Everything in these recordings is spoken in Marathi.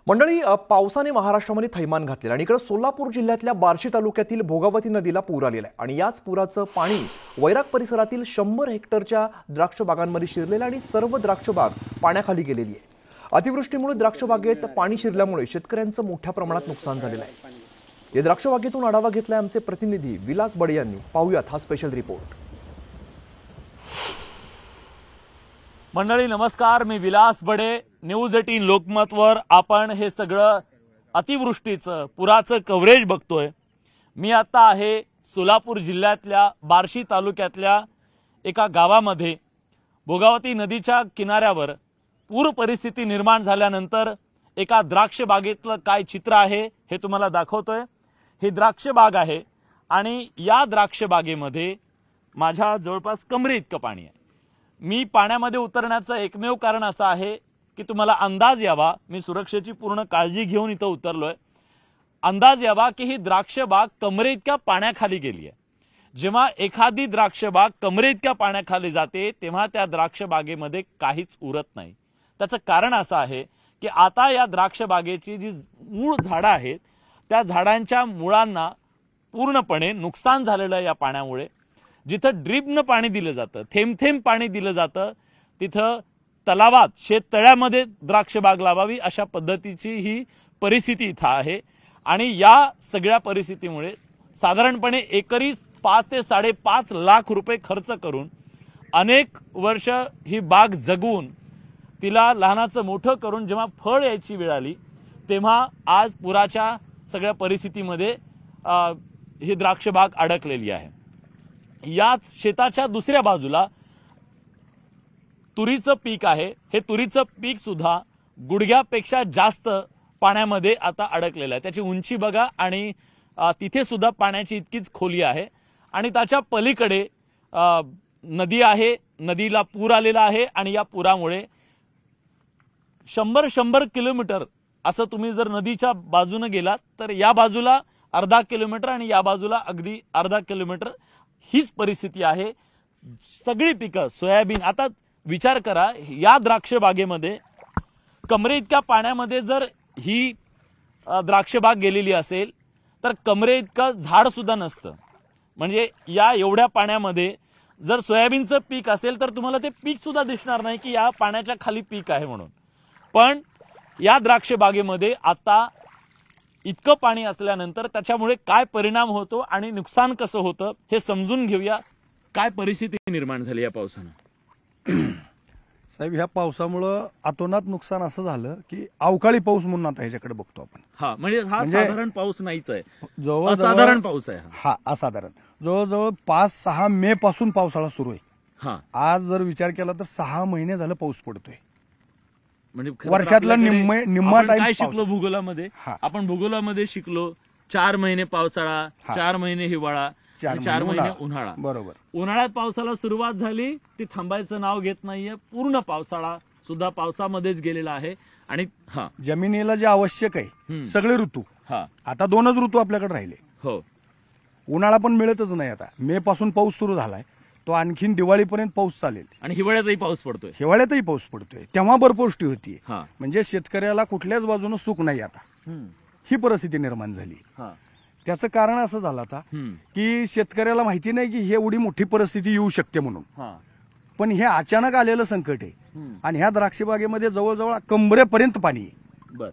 मंडळी, पावसाने महाराष्ट्रामध्ये थैमान घातलेलं आणि इकडे सोलापूर जिल्ह्यातल्या बार्शी तालुक्यातील भोगावती नदीला पूर आलेला आहे आणि याच पुराचं पाणी वैराग परिसरातील 100 हेक्टरच्या द्राक्ष बागांमध्ये शिरलेलं आणि सर्व द्राक्ष बाग पाण्याखाली गेलेली आहे। अतिवृष्टीमुळे द्राक्ष बागेत पाणी शिरल्यामुळे शेतकऱ्यांचं मोठ्या प्रमाणात नुकसान झालेलं आहे। या द्राक्ष बागेतून आढावा घेतलाय आमचे प्रतिनिधी विलास बडे यांनी। पाहूयात हा स्पेशल रिपोर्ट। मंडळी नमस्कार, मी विलास बडे, न्यूज 18 लोकमतवर आपण हे सगळं अतिवृष्टीचं पुराचं कव्हरेज बघतोय। मी आता आहे सोलापूर जिल्ह्यातल्या बार्शी तालुक्यातल्या एका गावामध्ये। भोगावती नदीच्या किनाऱ्यावर पूर परिस्थिती निर्माण झाल्यानंतर एका द्राक्ष बागेतलं काय चित्र आहे हे तुम्हाला दाखवतोय। ही द्राक्ष बाग आहे आणि या द्राक्ष बागेमध्ये माझ्या जवळपास कमरे इतकं पाणी आहे। मी पाण्यामध्ये उतरण्याचं एकमेव कारण असं आहे की तुम्हाला अंदाज यावा, मी सुरक्षेची पूर्ण काळजी घेऊन इथं उतरलोय। अंदाज यावा की ही द्राक्ष बाग कमरे इतक्या पाण्याखाली गेली आहे। जेव्हा एखादी द्राक्ष बाग कमरे इतक्या पाण्याखाली जाते तेव्हा त्या द्राक्ष बागेमध्ये काहीच उरत नाही। त्याचं कारण असं आहे की आता या द्राक्ष बागेची जी मूळ झाडं आहेत त्या झाडांच्या मुळांना पूर्णपणे नुकसान झालेलं आहे या पाण्यामुळे। जिथं ड्रिपनं पाणी दिलं जातं, थेंब थेंब पाणी दिलं जातं, तिथं तलावात शेततळ्यामध्ये द्राक्ष बाग लावावी अशा पद्धतीची ही परिस्थिती इथं आहे। आणि या सगळ्या परिस्थितीमुळे साधारणपणे एकरी 5 ते 5.5 लाख रुपये खर्च करून अनेक वर्ष ही बाग जगवून तिला लहानाचं मोठं करून जेव्हा फळ यायची वेळ आली तेव्हा आज पुराच्या सगळ्या परिस्थितीमध्ये ही द्राक्ष बाग अडकलेली आहे। याच शेताच्या दुसऱ्या बाजूला तुरीचं पीक आहे। हे तुरीचं पीक सुद्धा गुडघ्यापेक्षा जास्त पाण्यामध्ये आता अडकलेलं आहे। त्याची उंची बघा आणि तिथे सुद्धा पाण्याची इतकीच खोली आहे आणि त्याच्या पलीकडे नदी आहे। नदीला पूर आलेला आहे आणि या पुरामुळे 100 किलोमीटर असं तुम्ही जर नदीच्या बाजूने गेलात तर या बाजूला अर्धा किलोमीटर आणि या बाजूला अगदी अर्धा किलोमीटर हीच परिस्थिती आहे। सगळी पिकं सोयाबीन, आता विचार करा या द्राक्ष बागेमध्ये कमरे इतक्या पाण्यामध्ये जर ही द्राक्ष बाग गेलेली असेल तर कमरे इतकं झाड सुद्धा नसतं। म्हणजे या एवढ्या पाण्यामध्ये जर सोयाबीनचं पीक असेल तर तुम्हाला ते पीक सुद्धा दिसणार नाही की या पाण्याच्या खाली पीक आहे म्हणून। पण या द्राक्ष बागेमध्ये आता इतकं पाणी असल्यानंतर त्याच्यामुळे काय परिणाम होतो आणि नुकसान कसं होतं हे समजून घेऊया। काय परिस्थिती निर्माण झाली या पावसानं? साहेब, ह्या पावसामुळं अतोनात नुकसान असं झालं की अवकाळी पाऊस म्हणून आता ह्याच्याकडे बघतो आपण। म्हणजे हा साधारण पाऊस नाहीच आहे, जवळ असाधारण पाऊस आहे हा असाधारण। जवळजवळ 5-6 मे पासून पावसाळा सुरू आहे। आज जर विचार केला तर 6 महिने झालं पाऊस पडतोय। म्हणजे वर्षातला निम्मा टाइम काय शिकलो भूगोलामध्ये? आपण भूगोलामध्ये शिकलो 4 महिने पावसाळा, 4 महिने हिवाळा, 4 महिने उन्हाळा। बरोबर। उन्हाळ्यात पावसाला सुरुवात झाली ती थांबायचं नाव घेत नाहीये। पूर्ण पावसाळा सुद्धा पावसामध्येच गेलेला आहे आणि जमिनीला जे आवश्यक आहे सगळे ऋतू, आता 2च ऋतू आपल्याकडे राहिले। हो, उन्हाळा पण मिळतच नाही। आता मे पासून पाऊस सुरू झालाय, तो आणखीन दिवाळीपर्यंत पाऊस चालेल आणि हिवाळ्यातही पाऊस पडतोय। हिवाळ्यातही पाऊस पडतोय तेव्हा बर्फवृष्टी होती। म्हणजे शेतकऱ्याला कुठल्याच बाजूने सुख नाही आता, ही परिस्थिती निर्माण झाली। त्याचं कारण असं झालं आता की शेतकऱ्याला माहिती नाही की ही एवढी मोठी परिस्थिती येऊ शकते म्हणून। पण हे अचानक आलेलं संकट आहे आणि ह्या द्राक्ष बागेमध्ये जवळजवळ कमरेपर्यंत पाणी आहे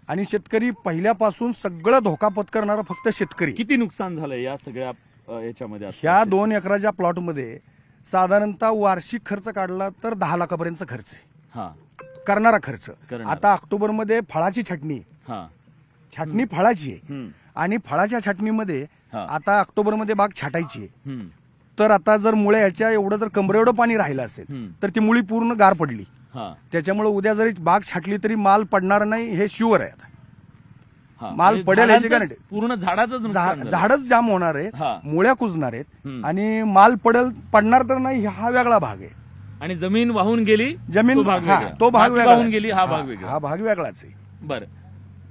आणि शेतकरी पहिल्यापासून सगळं धोका पत्करणारा फक्त शेतकरी। किती नुकसान झालंय या सगळ्या याच्यामध्ये? ह्या 2 एकराच्या प्लॉटमध्ये साधारणतः वार्षिक खर्च काढला तर 10 लाखापर्यंत खर्च आहे, करणारा खर्च। आता ऑक्टोबरमध्ये फळाची छाटणी फळाची आहे आणि फळाच्या छाटणीमध्ये आता ऑक्टोबरमध्ये बाग छाटायची आहे। तर आता जर मुळे ह्याच्या एवढं जर कमरे एवढं पाणी राहिलं असेल तर ती मुळी पूर्ण गार पडली, त्याच्यामुळे उद्या जरी बाग छाटली तरी माल पडणार नाही हे शुअर आहे। आता माल पडेल याची गॅरंटी, पूर्ण झाडच जाम होणार आहे, मुळ्या कुजणार आहेत आणि माल पडणार तर नाही हा वेगळा भाग आहे। आणि जमीन वाहून गेली, तो भाग वेगळा वाहून गेली, हा भाग वेगळाच आहे। बरं,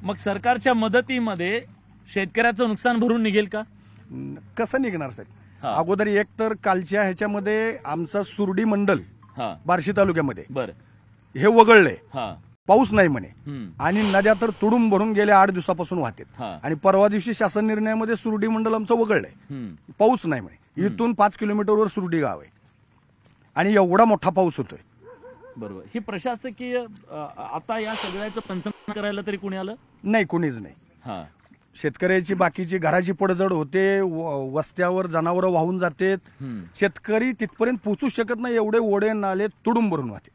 मग सरकारच्या मदतीमध्ये शेतकऱ्याचं नुकसान भरून निघेल का? कसं निघणार साहेब? अगोदर एक तर कालच्या ह्याच्यामध्ये आमचा सुरडी मंडल बार्शी तालुक्यामध्ये हे वगळलंय। पाऊस नाही म्हणे आणि नद्या तर तुडूंब भरून गेल्या 8 दिवसापासून वाहतात आणि परवा दिवशी शासन निर्णयामध्ये सुरडी मंडल आमचं वगळलंय. पाऊस नाही म्हणे. इथून 5 किलोमीटरवर सुरडी गाव आहे आणि एवढा मोठा पाऊस होतोय. बरोबर. ही प्रशासकीय आता या सगळ्याचं पंचनामा करायला तरी कोणी आलं नाही? कोणीच नाही. शेतकऱ्याची बाकीची घराची पडझड होते, वस्त्यावर जनावरं वाहून जातात, शेतकरी तिथपर्यंत पोहोचू शकत नाही, एवढे ओढे नाले तुडूंब भरून वाहतात.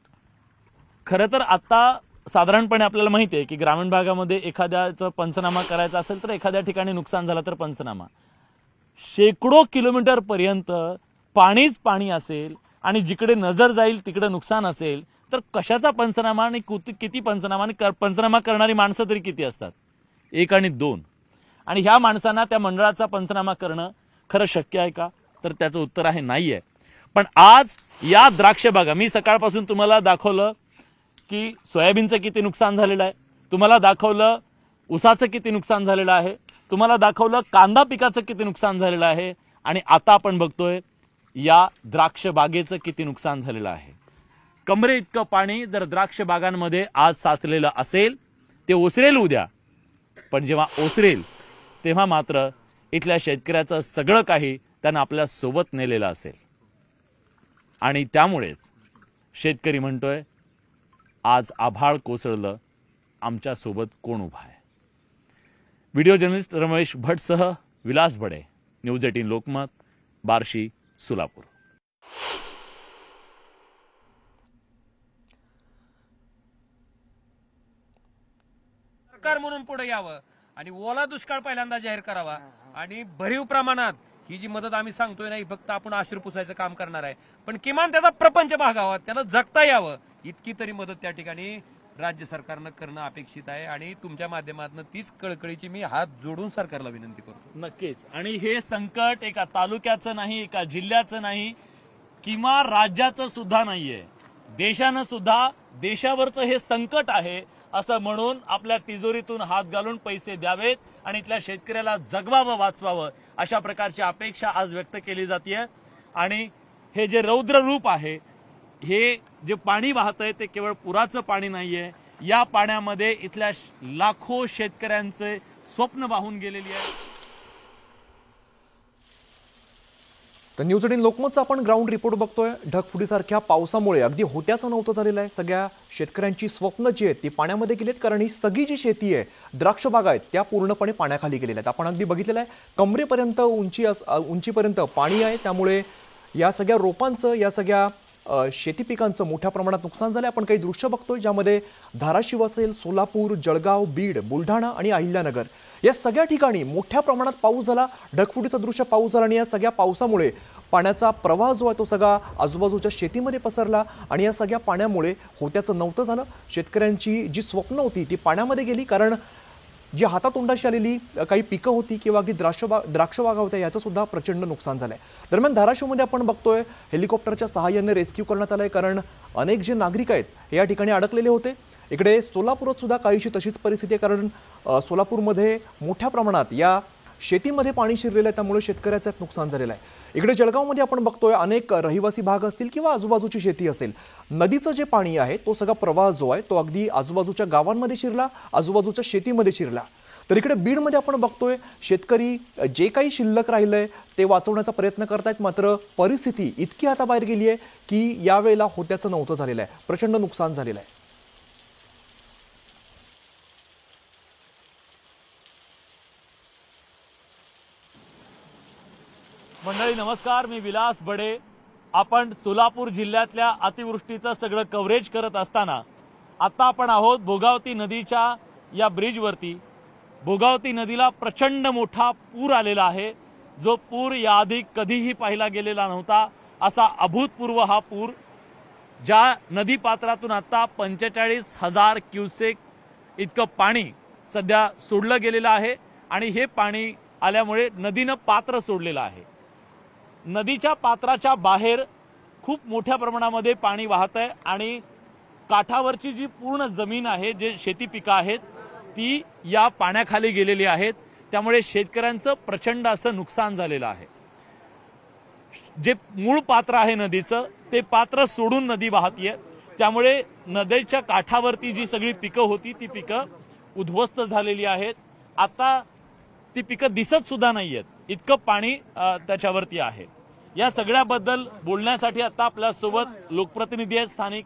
खरं तर आता साधारणपणे आपल्याला माहिती आहे की ग्रामीण भागामध्ये एखाद्याचं पंचनामा करायचा असेल तर एखाद्या ठिकाणी नुकसान झालं तर पंचनामा, शेकडो किलोमीटर पर्यंत पाणीच पाणी असेल आणि जिकडे नजर जाईल तिकडे नुकसान असेल तर कशाचा पंचनामा आणि किती पंचनामा आणि पंचनामा करणारी माणसं तरी किती असतात? 1 आणि 2. आणि ह्या माणसांना त्या मंडळाचा पंचनामा करणं खरं शक्य आहे का? तर त्याचं उत्तर आहे नाहीये. पण आज या द्राक्ष बागा मी सकाळपासून तुम्हाला दाखवलं की सोयाबीनचं किती नुकसान झालेलं आहे, तुम्हाला दाखवलं ऊसाचं किती नुकसान झालेलं आहे, तुम्हाला दाखवलं कांदा पिकाचं किती नुकसान झालेलं आहे आणि आता आपण बघतोय या द्राक्ष बागेचं किती नुकसान झालेलं आहे. कमरे इतकं पाणी जर द्राक्ष बागांमध्ये आज साचलेलं असेल ते ओसरेल उद्या, पण जेव्हा ओसरेल तेव्हा मात्र इथल्या शेतकऱ्याचं सगळं काही त्यानं आपल्या सोबत नेलेलं असेल. आणि त्यामुळेच शेतकरी म्हणतोय आज आभाळ कोसळलं, आमच्या सोबत कोण उभा आहे? व्हिडिओ जर्नलिस्ट रमेश भटसह विलास बडे, न्यूज 18 लोकमत, बार्शी, सोलापूर. सरकार म्हणून पुढे यावं आणि ओला दुष्काळ पहिल्यांदा जाहीर करावा आणि भरीव प्रमाणात ही जी मदत आम्ही सांगतोय ना ही फक्त आपण आश्रू पुसायचं काम करणार आहे, पण किमान त्याचा प्रपंच भागावा, त्याला जगता यावं इतकी तरी मदत त्या ठिकाणी राज्य सरकारनं करणं अपेक्षित आहे. आणि तुमच्या माध्यमातून तीच कळकळीची मी हात जोडून सरकारला विनंती करतो. नक्कीच. आणि हे संकट एका तालुक्याचं नाही, एका जिल्ह्याचं नाही, किंवा राज्याचं सुद्धा नाहीये, देशानं सुद्धा देशावरचं हे संकट आहे असं म्हणून आपल्या तिजोरीतून हात घालून पैसे द्यावेत आणि इथल्या शेतकऱ्याला जगवावं, वाचवावं अशा प्रकारची अपेक्षा आज व्यक्त केली जाते. आणि हे जे रौद्र रूप आहे, हे जे पाणी वाहतंय ते केवळ पुराचं पाणी नाहीये, या पाण्यामध्ये इथल्या लाखो शेतकऱ्यांचे स्वप्न वाहून गेलेली आहे. तर न्यूज 18 लोकमतचा आपण ग्राउंड रिपोर्ट बघतोय. ढगफुटीसारख्या पावसामुळे अगदी होत्याचं नव्हतं झालेलं आहे. सगळ्या शेतकऱ्यांची स्वप्न जी आहेत ती पाण्यामध्ये गेलीत, कारण ही सगळी जी शेती आहे, द्राक्ष बागा आहेत, त्या पूर्णपणे पाण्याखाली गेलेल्या आहेत. आपण अगदी बघितलेलं आहे, कमरेपर्यंत उंचीपर्यंत पाणी आहे. त्यामुळे या सगळ्या रोपांचं, या सगळ्या शेती पिकांचं मोठ्या प्रमाणात नुकसान झालं. आपण काही दृश्य बघतोय ज्यामध्ये धाराशिव असेल, सोलापूर, जळगाव, बीड, बुलढाणा आणि अहिल्यानगर या सगळ्या ठिकाणी मोठ्या प्रमाणात पाऊस झाला. ढगफुटीचं दृश्य पाऊस झाला आणि या सगळ्या पावसामुळे पाण्याचा प्रवाह जो आहे तो सगळा आजूबाजूच्या शेतीमध्ये पसरला आणि या सगळ्या पाण्यामुळे होत्याचं नव्हतं झालं. शेतकऱ्यांची जी स्वप्न होती ती पाण्यामध्ये गेली, कारण जी हातातोंडाशी आलेली काही पिकं होती किंवा अगदी द्राक्ष बागा होत्या याचं सुद्धा प्रचंड नुकसान झालंय. दरम्यान धाराशिवमध्ये आपण बघतोय हेलिकॉप्टरच्या सहाय्याने रेस्क्यू करण्यात आलंय, कारण अनेक जे नागरिक आहेत हे या ठिकाणी अडकलेले होते. इकडे सोलापुरात सुद्धा काहीशी तशीच परिस्थिती आहे, कारण सोलापूरमध्ये मोठ्या प्रमाणात या शेतीमध्ये पाणी शिरलेलं आहे, त्यामुळे शेतकऱ्याचं नुकसान झालेलं आहे. इकडे जळगावमध्ये आपण बघतोय अनेक रहिवासी भाग असतील किंवा आजूबाजूची शेती असेल, नदीचं जे पाणी आहे तो सगळा प्रवाह जो आहे तो अगदी आजूबाजूच्या गावांमध्ये शिरला, आजूबाजूच्या शेतीमध्ये शिरला. तर इकडे बीडमध्ये आपण बघतोय शेतकरी जे काही शिल्लक राहिलंय ते वाचवण्याचा प्रयत्न करतायत, मात्र परिस्थिती इतकी हाताबाहेर गेली आहे की यावेळेला होत्याचं नव्हतं झालेलं आहे, प्रचंड नुकसान झालेलं आहे. मंडळी नमस्कार, मी विलास बडे. आपण सोलापूर जिल्ह्यातल्या अतिवृष्टीचं सगळं कव्हरेज करत असताना आता आपण आहोत भोगावती नदीच्या या ब्रिजवरती. भोगावती नदीला प्रचंड मोठा पूर आलेला आहे, जो पूर याआधी कधीही पाहिला गेलेला नव्हता. असा अभूतपूर्व हा पूर, ज्या नदी पात्रातून आता 45,000 क्युसेक इतकं पाणी सध्या सोडलं गेलेलं आहे आणि हे पाणी आल्यामुळे नदीनं पात्र सोडलेलं आहे. नदीच्या पात्राच्या बाहेर खूप मोठ्या प्रमाणामध्ये पाणी वाहत आहे आणि काठावरची जी पूर्ण जमीन आहे, जे शेती पिकं आहेत ती या पाण्याखाली गेलेली आहेत. त्यामुळे शेतकऱ्यांचं प्रचंड असं नुकसान झालेलं आहे. जे मूळ पात्र आहे नदीचं ते पात्र सोडून नदी वाहतीये. त्यामुळे नदीच्या काठावरती जी सगळी पिकं होती ती पिकं उद्ध्वस्त झालेली आहेत. आता ती पिकं दिसत सुद्धा नाहीयेत, इतकं पाणी त्याच्यावरती आहे. या सगळ्याबद्दल बोलण्यासाठी आता आपल्यासोबत लोकप्रतिनिधी आहेत, स्थानिक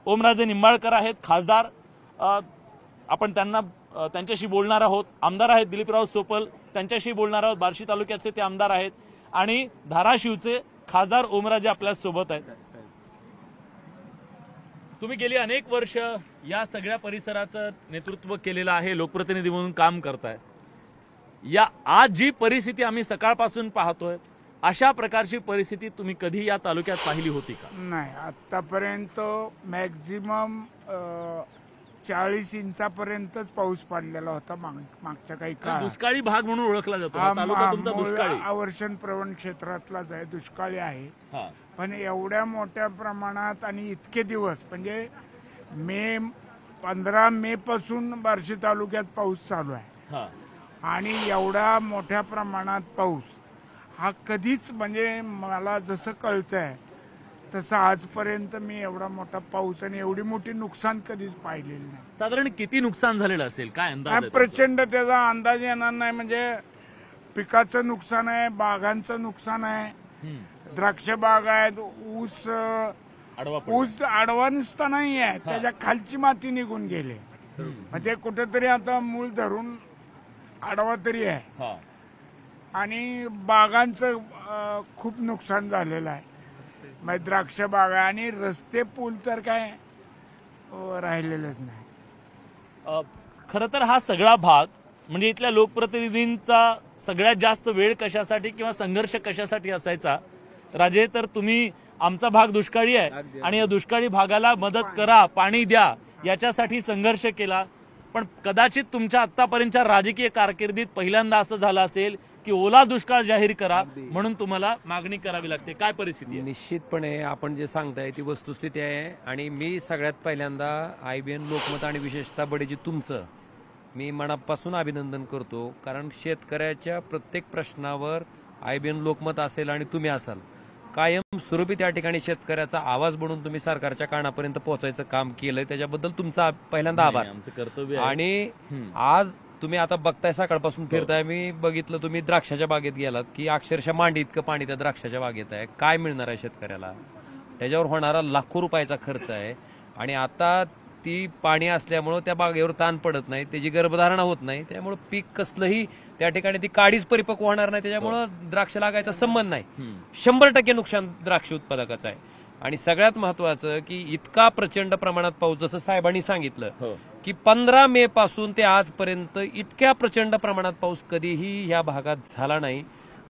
ओमराजे निंबाळकर आहेत, खासदार. आपण त्यांच्याशी बोलणार आहोत. आमदार आहेत दिलीपराव सोपल, त्यांच्याशी बोलणार आहोत. बार्शी तालुक्याचे ते आमदार आहेत आणि धाराशिवचे खासदार ओमराजे आपल्यासोबत आहेत. तुम्ही गेली अनेक वर्ष या सगळ्या परिसराचं नेतृत्व केलेलं आहे, लोकप्रतिनिधी म्हणून काम करताय. या आज जी परिस्थिती आम्ही सकाळपासून पाहतोय, अशा प्रकारची परिस्थिती तुम्ही कधी या तालुक्यात पाहिली होती का? नाही, आतापर्यंत मॅक्झिमम 40 इंचापर्यंतच पाऊस पडलेला होता मागच्या काही काळात. दुष्काळी भाग म्हणून ओळखला जातो हा तालुका तुमचा. दुष्काळी आवर्षण प्रवण क्षेत्रातलाच आहे, दुष्काळी आहे. हा. पण एवढ्या मोठ्या प्रमाणात आणि इतके दिवस म्हणजे 15 मे पासून बार्शी तालुक्यात पाऊस चालू आहे. हा. आणि एवढ्या मोठ्या प्रमाणात पाऊस हा कधीच म्हणजे मला जसं कळतंय तसं आजपर्यंत मी एवढा मोठा पाऊस आणि एवढी मोठी नुकसान कधीच पाहिलेलं नाही. साधारण किती नुकसान झालेलं असेल, काय अंदाज आहे? प्रचंड त्याचा अंदाज येणार नाही. म्हणजे पिकाचं नुकसान आहे, बागांचं नुकसान आहे, द्राक्ष बाग आहेत, ऊस आडवा नुसता नाही आहे, त्याच्या खालची माती निघून गेले. म्हणजे कुठेतरी आता मूळ धरून आडवा तरी आहे. आणि बागांचं खूप नुकसान झालेलं आहे. मग द्राक्ष बागा आणि रस्ते पूल तर काय राहिलेलंच नाही. खरं तर हा सगळा भाग म्हणजे इथल्या लोकप्रतिनिधींचा सगळ्यात जास्त वेळ कशासाठी किंवा संघर्ष कशासाठी असायचा राजे, तर तुम्ही आमचा भाग दुष्काळी आहे आणि या दुष्काळी भागाला मदत करा, पाणी द्या, याच्यासाठी संघर्ष केला. पण कदाचित तुमच्या आतापर्यंतच्या राजकीय कारकिर्दीत पहिल्यांदा असं झालं असेल की ओला दुष्काळ जाहीर करा म्हणून तुम्हाला मागणी करावी लागते. काय परिस्थिती आहे? निश्चितपणे आपण जे सांगताय ती वस्तुस्थिती आहे. आणि मी सगळ्यात पहिल्यांदा IBN लोकमत आणि विशेषतः बडेजी तुमचं मी मनापासून अभिनंदन करतो. कारण शेतकऱ्याच्या प्रत्येक प्रश्नावर IBN लोकमत असेल आणि तुम्ही असाल कायम स्वरूपी त्या ठिकाणी शेतकऱ्याचा आवाज बनून तुम्ही सरकारच्या कानापर्यंत पोहोचायचं काम केलंय, त्याच्याबद्दल तुमचा पहिल्यांदा आभार. आमचं कर्तव्य. आणि आज तुम्ही आता बघताय सकाळपासून फिरताय, मी बघितलं तुम्ही द्राक्षाच्या बागेत गेलात की अक्षरशः मांडी इतकं पाणी त्या द्राक्षाच्या बागेत आहे. काय मिळणार आहे शेतकऱ्याला? त्याच्यावर होणारा लाखो रुपयाचा खर्च आहे. आणि आता ती पाणी असल्यामुळं त्या बागेवर ताण पडत नाही, त्याची गर्भधारणा होत नाही, त्यामुळं पीक कसलंही त्या ठिकाणी ती काडीच परिपक्व होणार नाही, त्याच्यामुळं द्राक्ष लागायचा संबंध नाही. 100% नुकसान द्राक्ष उत्पादकाचं आहे. आणि सगळ्यात महत्वाचं की इतका प्रचंड प्रमाणात पाऊस, जसं साहेबांनी सांगितलं की 15 मे पासून ते आजपर्यंत इतक्या प्रचंड प्रमाणात पाऊस कधीही या भागात झाला नाही.